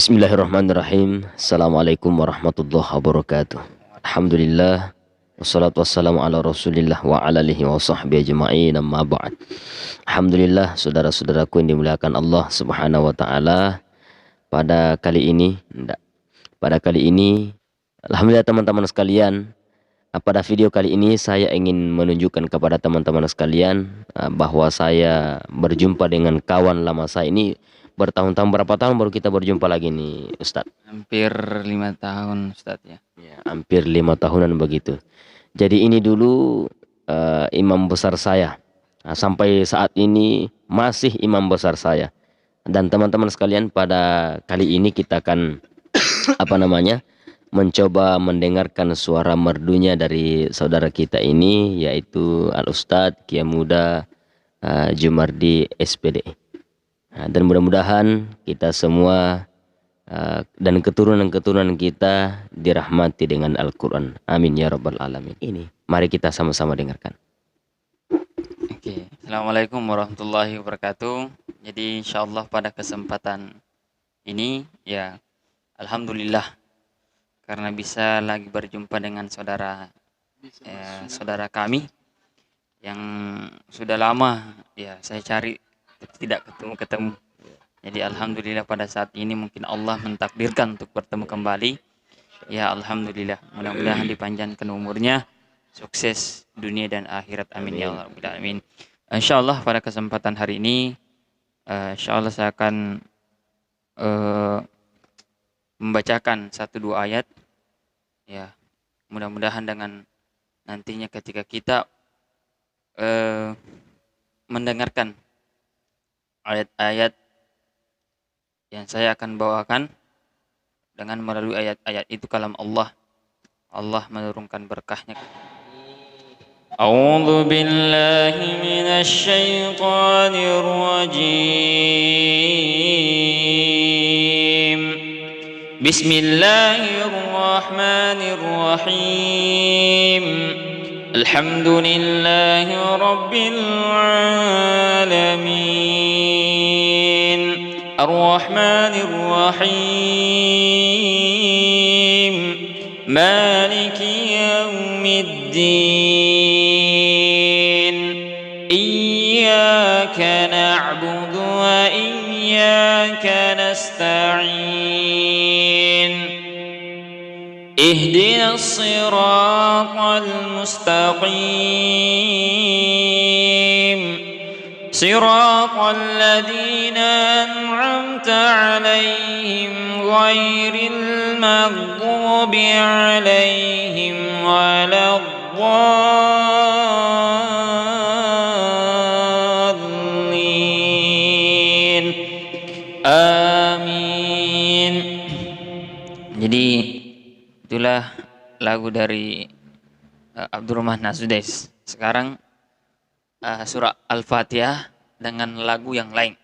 Bismillahirrahmanirrahim. Assalamualaikum warahmatullahi wabarakatuh. Alhamdulillah. Wassalatu wassalamu ala rasulillah wa ala alihi wa sahbihi ajma'in, amma ba'd. Alhamdulillah, saudara-saudaraku yang dimuliakan Allah subhanahu wa ta'ala. Pada kali ini Alhamdulillah teman-teman sekalian, pada video kali ini saya ingin menunjukkan kepada teman-teman sekalian bahwa saya berjumpa dengan kawan lama saya ini. Bertahun-tahun, berapa tahun baru kita berjumpa lagi nih Ustadz? Hampir 5 tahun Ustadz ya. Ya, hampir 5 tahunan begitu. Jadi ini dulu imam besar saya. Nah, sampai saat ini masih imam besar saya. Dan teman-teman sekalian, pada kali ini kita akan mencoba mendengarkan suara merdunya dari saudara kita ini, yaitu Al-Ustadz Kiai Muda Jumardi SPD. Dan mudah-mudahan kita semua dan keturunan-keturunan kita dirahmati dengan Al-Quran. Amin ya rabbal alamin. Ini, mari kita sama-sama dengarkan. Oke, Assalamualaikum warahmatullahi wabarakatuh. Jadi insyaallah pada kesempatan ini ya alhamdulillah karena bisa lagi berjumpa dengan saudara kami yang sudah lama ya saya cari tidak ketemu. Jadi alhamdulillah pada saat ini mungkin Allah mentakdirkan untuk bertemu kembali. Ya alhamdulillah, mudah-mudahan dipanjangkan umurnya, sukses dunia dan akhirat, amin ya rabbal alamin. Insyaallah pada kesempatan hari ini insyaallah saya akan membacakan 1-2 ayat. Ya, mudah-mudahan dengan nantinya ketika kita mendengarkan ayat-ayat yang saya akan bawakan, dengan melalui ayat-ayat itu kalam Allah menurunkan berkahnya. A'udzu billahi minasy syaithanir rajim. Bismillahirrahmanirrahim. Alhamdulillahi rabbil alamin. Ar-Rahmanir Rahim. Maliki yaumiddin. Iyyaka na'budu wa iyyaka nasta'in. Ihdinas siratal mustaqim. صراط الذين أنعمت عليهم غير المغضوب عليهم ولا الضالين آمين. Jadi itulah lagu dari Abdurrahman Nasudais. Sekarang surah Al-Fatihah dengan lagu yang lain.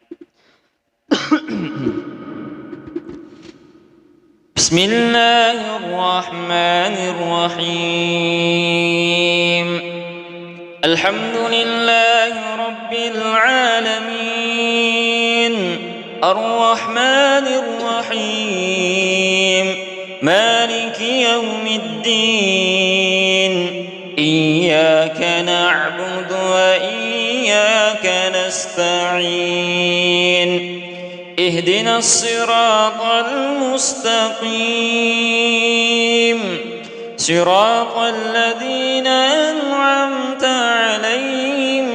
Bismillahirrahmanirrahim. Alhamdulillahi rabbil alamin. Ar-Rahmanir Rahim. Maliki yaumiddin. Iyyaka na'budu wa iyyaka nasta'in. Ihdinas siratal mustaqim. Siratal ladzina an'amta 'alaihim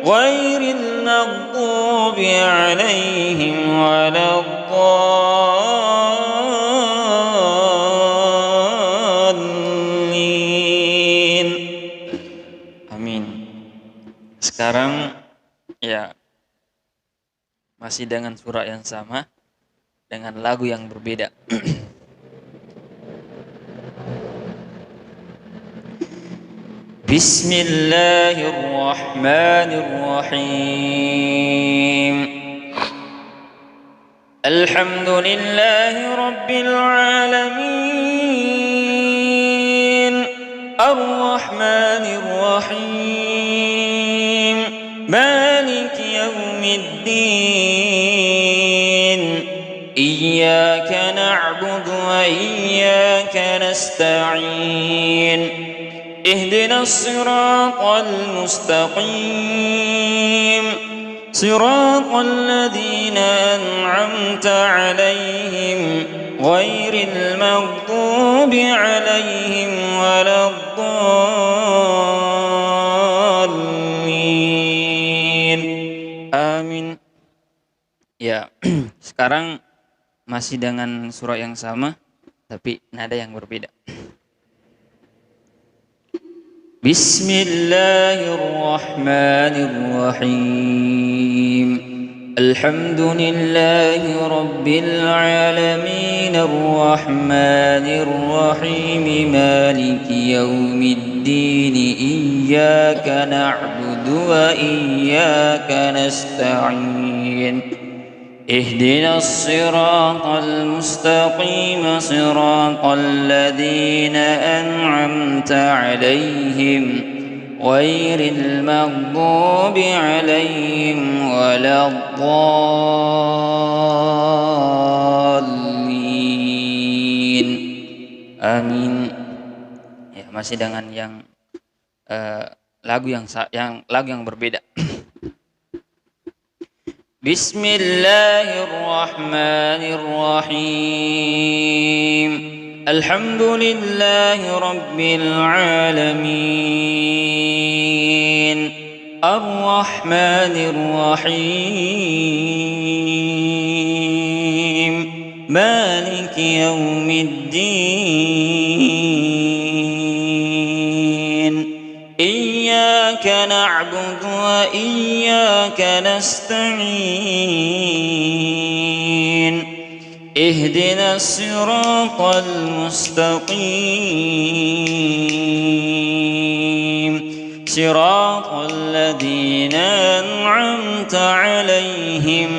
ghairil maghdubi 'alaihim waladdallin. Amin. Sekarang ya masih dengan surah yang sama dengan lagu yang berbeda. Bismillahirrahmanirrahim. Alhamdulillahi rabbil alamin. Ar-Rahmanir Rahim. Maliki yaumiddin. Iyyaka إياك نعبد وإياك نستعين اهدنا الصراط المستقيم صراط الذين أنعمت عليهم غير المغضوب عليهم ولا الضالين آمين. Ya, sekarang masih dengan surah yang sama tapi nada yang berbeda. Bismillahirrahmanirrahim. Alhamdulillahi rabbil alamin arrahmanir rahim maliki yaumiddin iyyaka na'budu wa iyyaka nasta'in اهدنا الصراط المستقيم صراط الذين أنعمت عليهم غير المغضوب عليهم ولا الضالين آمين. Ya, masih dengan yang lagu yang berbeda. Bismillahirrahmanirrahim. Alhamdulillahi rabbil alamin. Ar-Rahmanir Rahim. Maliki yaumiddin. Iyyaka na'budu wa iyyaka nasta'in اهدنا الصراط المستقيم صراط الذين أنعمت عليهم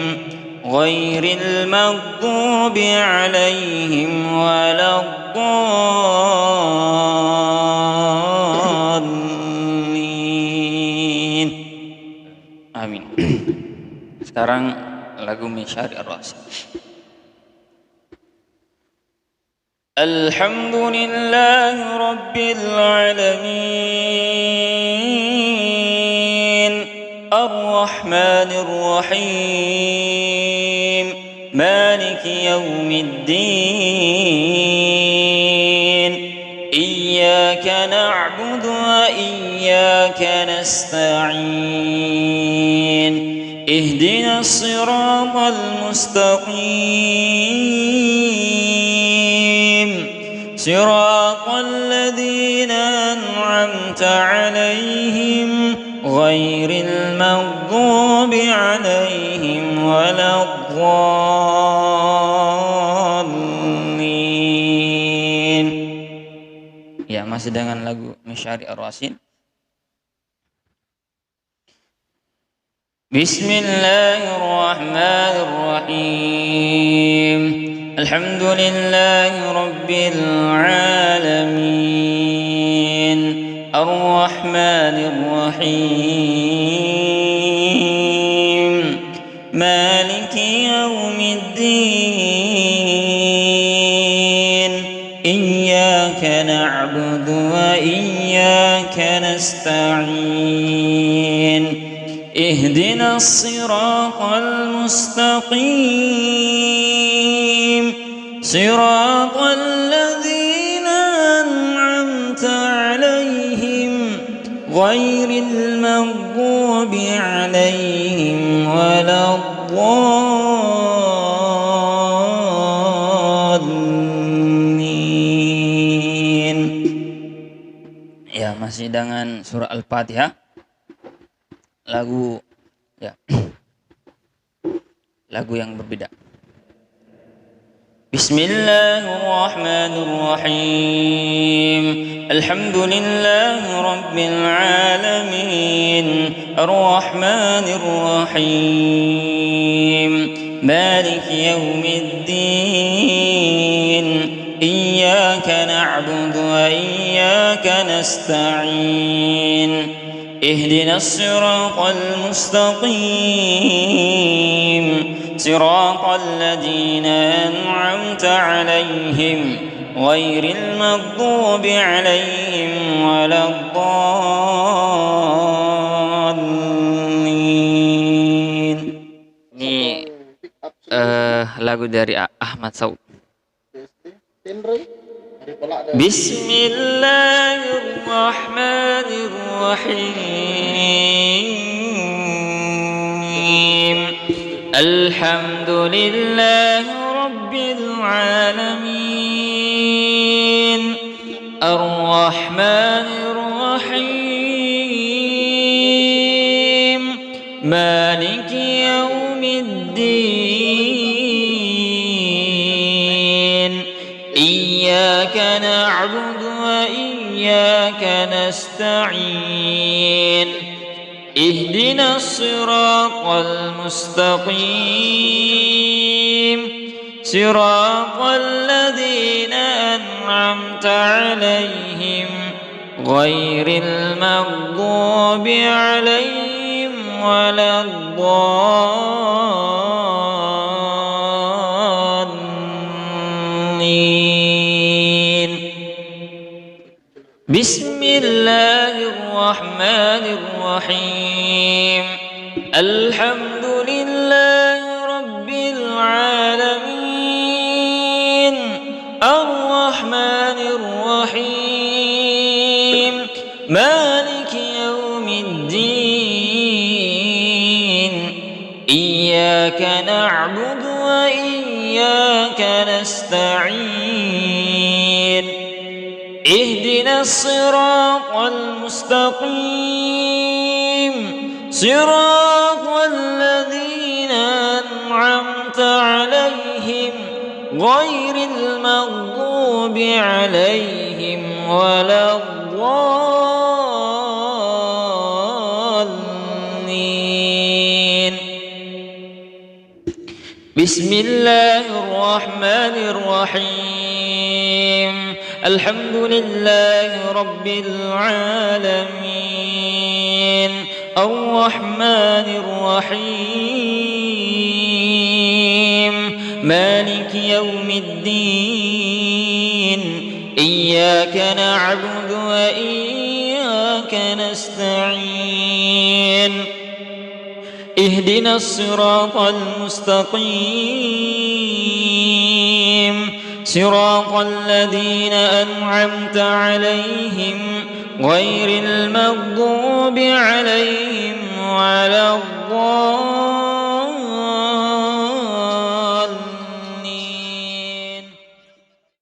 غير المغضوب عليهم ولا الضالين آمين. Sekarang lagu Misyari Ar-Rasyid. Alhamdulillahi rabbil alamin Ar-Rahmanir Rahim Maliki yaumiddin Iyyaka na'budu wa iyyaka nasta'in Ihdinas siratal mustaqim صراط الذين أنعمت عليهم غير المغضوب عليهم ولا الضالين. Ya, masih dengan lagu Misyari Ar-Rasyid. Bismillahirrahmanirrahim. Alhamdulillahi rabbil alamin Ar-Rahmanir Rahim Maliki yaumiddin Iyyaka na'budu wa iyyaka nasta'in Ihdinas siratal mustaqim صراط الذين أنعمت عليهم غير المغضوب عليهم ولا الضالين. Ya, masih dengan surah Al-Fatihah. Lagu yang berbeda. Bismillahirrahmanirrahim Alhamdulillahi rabbil alamin Ar-Rahmanir Rahim Maliki yaumiddin Iyyaka na'budu wa iyyaka nasta'in Ihdinas siratal mustaqim صراط الذين أنعمت عليهم غير المغضوب عليهم ولا الضالين. Ini lagu dari Ahmad Saud. Bismillahirrahmanirrahim. Alhamdulillahi rabbil alamin. Ar-Rahmanir Rahim. Maliki yaumiddin. Iyyaka na'budu wa iyyaka nasta'in. اهدنا الصراط المستقيم صراط الذين أنعمت عليهم غير المغضوب عليهم ولا الضالين. بسم الله الرحمن الرحيم. الحمد لله رب العالمين. الرحمن الرحيم. مالك يوم الدين. إياك نعبد وإياك نستعين. اهدنا الصراط المستقيم صراط الذين أنعمت عليهم غير المغضوب عليهم ولا الضالين. بسم الله الرحمن الرحيم. الحمد لله رب العالمين. الرحمن الرحيم. مالك يوم الدين. إياك نعبد وإياك نستعين. اهدنا الصراط المستقيم صراط الذين أنعمت عليهم غير المغضوب عليهم ولا الضالين.